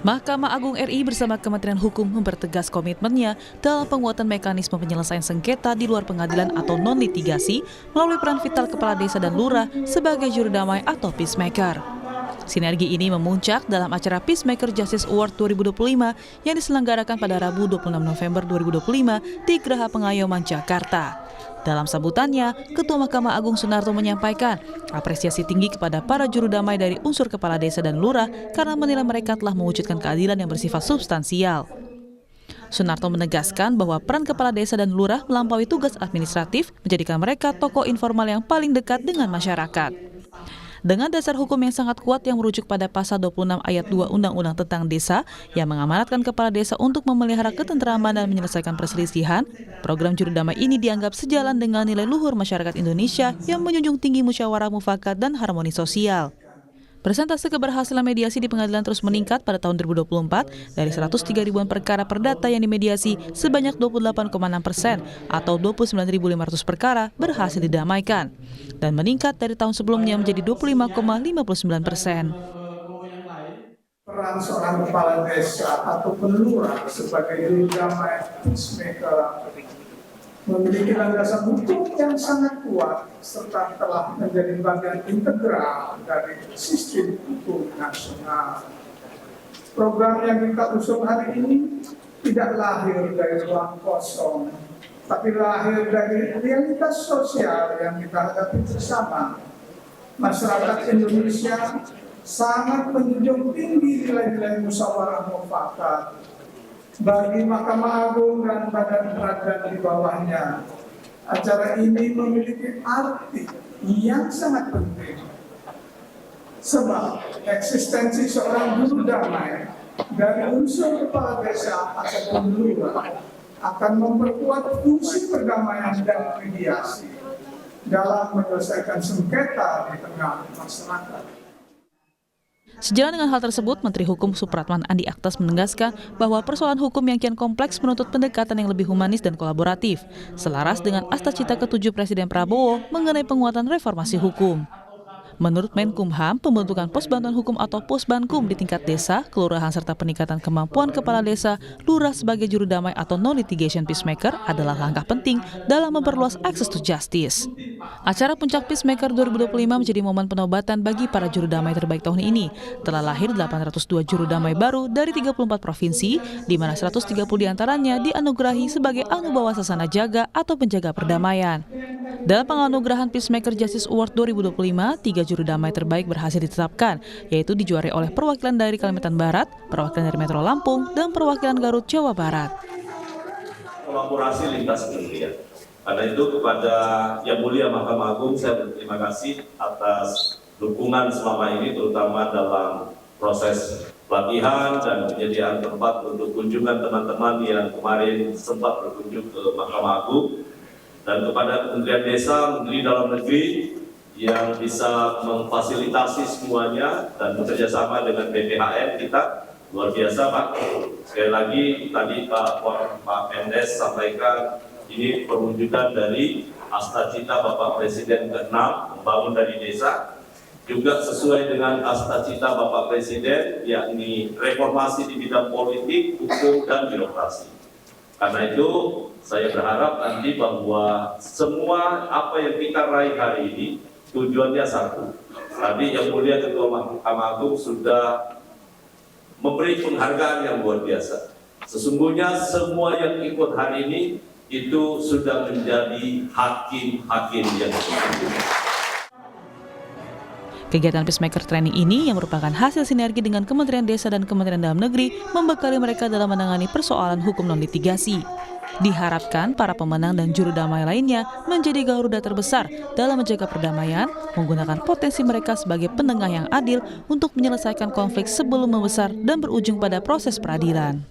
Mahkamah Agung RI bersama Kementerian Hukum mempertegas komitmennya dalam penguatan mekanisme penyelesaian sengketa di luar pengadilan atau non-litigasi melalui peran vital kepala desa dan lurah sebagai juru damai atau peacemaker. Sinergi ini memuncak dalam acara Peacemaker Justice Award 2025 yang diselenggarakan pada Rabu 26 November 2025 di Geraha Pengayoman, Jakarta. Dalam sambutannya, Ketua Mahkamah Agung Sunarto menyampaikan apresiasi tinggi kepada para juru damai dari unsur kepala desa dan lurah karena menilai mereka telah mewujudkan keadilan yang bersifat substansial. Sunarto menegaskan bahwa peran kepala desa dan lurah melampaui tugas administratif menjadikan mereka tokoh informal yang paling dekat dengan masyarakat. Dengan dasar hukum yang sangat kuat yang merujuk pada pasal 26 ayat 2 Undang-Undang tentang Desa yang mengamanatkan kepala desa untuk memelihara ketentraman dan menyelesaikan perselisihan, program juru damai ini dianggap sejalan dengan nilai luhur masyarakat Indonesia yang menjunjung tinggi musyawarah mufakat dan harmoni sosial. Persentase keberhasilan mediasi di pengadilan terus meningkat pada tahun 2024 dari 103 ribuan perkara perdata yang dimediasi sebanyak 28,6% atau 29.500 perkara berhasil didamaikan dan meningkat dari tahun sebelumnya menjadi 25,59%. Peran seorang kepala desa atau lurah sebagai juru damai peacemaker memiliki landasan hukum yang sangat kuat serta telah menjadi bagian integral dari sistem hukum nasional. Program yang kita usung hari ini tidak lahir dari ruang kosong, tapi lahir dari realitas sosial yang kita hadapi bersama. Masyarakat Indonesia sangat menjunjung tinggi nilai-nilai musyawarah mufakat. Bagi Mahkamah Agung dan badan peradilan di bawahnya, acara ini memiliki arti yang sangat penting. Sebab eksistensi seorang juru damai dari unsur kepala desa ataupun lurah akan memperkuat fungsi perdamaian dan mediasi dalam menyelesaikan sengketa di tengah masyarakat. Sejalan dengan hal tersebut, Menteri Hukum Supratman Andi Aktas menegaskan bahwa persoalan hukum yang kian kompleks menuntut pendekatan yang lebih humanis dan kolaboratif, selaras dengan Astacita ke-7 Presiden Prabowo mengenai penguatan reformasi hukum. Menurut Menkumham, pembentukan Pos Bantuan Hukum atau Posbankum di tingkat desa, kelurahan serta peningkatan kemampuan kepala desa, lurah sebagai juru damai atau non-litigation peacemaker adalah langkah penting dalam memperluas access to justice. Acara Puncak Peacemaker 2025 menjadi momen penobatan bagi para juru damai terbaik tahun ini. Telah lahir 802 juru damai baru dari 34 provinsi, di mana 130 diantaranya dianugerahi sebagai Anubawa Sasana Jaga atau penjaga perdamaian. Dalam penganugerahan Peacemaker Justice Award 2025, 3 juru damai terbaik berhasil ditetapkan, yaitu dijuarai oleh perwakilan dari Kalimantan Barat, perwakilan dari Metro Lampung, dan perwakilan Garut, Jawa Barat. Kolaborasi lintas kementerian. Karena itu kepada Yang Mulia Mahkamah Agung saya berterima kasih atas dukungan selama ini, terutama dalam proses pelatihan dan penyediaan tempat untuk kunjungan teman-teman yang kemarin sempat berkunjung ke Mahkamah Agung, dan kepada Kementerian Desa, Menteri Dalam Negeri yang bisa memfasilitasi semuanya dan bekerjasama dengan BPHN kita. Luar biasa Pak. Sekali lagi tadi Pak Mendes sampaikan ini perwujudan dari Astacita Bapak Presiden ke-6 membangun dari desa, juga sesuai dengan Astacita Bapak Presiden yakni reformasi di bidang politik, hukum, dan birokrasi. Karena itu saya berharap nanti bahwa semua apa yang kita raih hari ini tujuannya satu. Tadi Yang Mulia Ketua Mahkamah Agung sudah memberi penghargaan yang luar biasa. Sesungguhnya semua yang ikut hari ini itu sudah menjadi hakim-hakim yang sesungguhnya. Kegiatan Peacemaker Training ini yang merupakan hasil sinergi dengan Kementerian Desa dan Kementerian Dalam Negeri membekali mereka dalam menangani persoalan hukum non-litigasi. Diharapkan para pemenang dan juru damai lainnya menjadi garuda terbesar dalam menjaga perdamaian, menggunakan potensi mereka sebagai penengah yang adil untuk menyelesaikan konflik sebelum membesar dan berujung pada proses peradilan.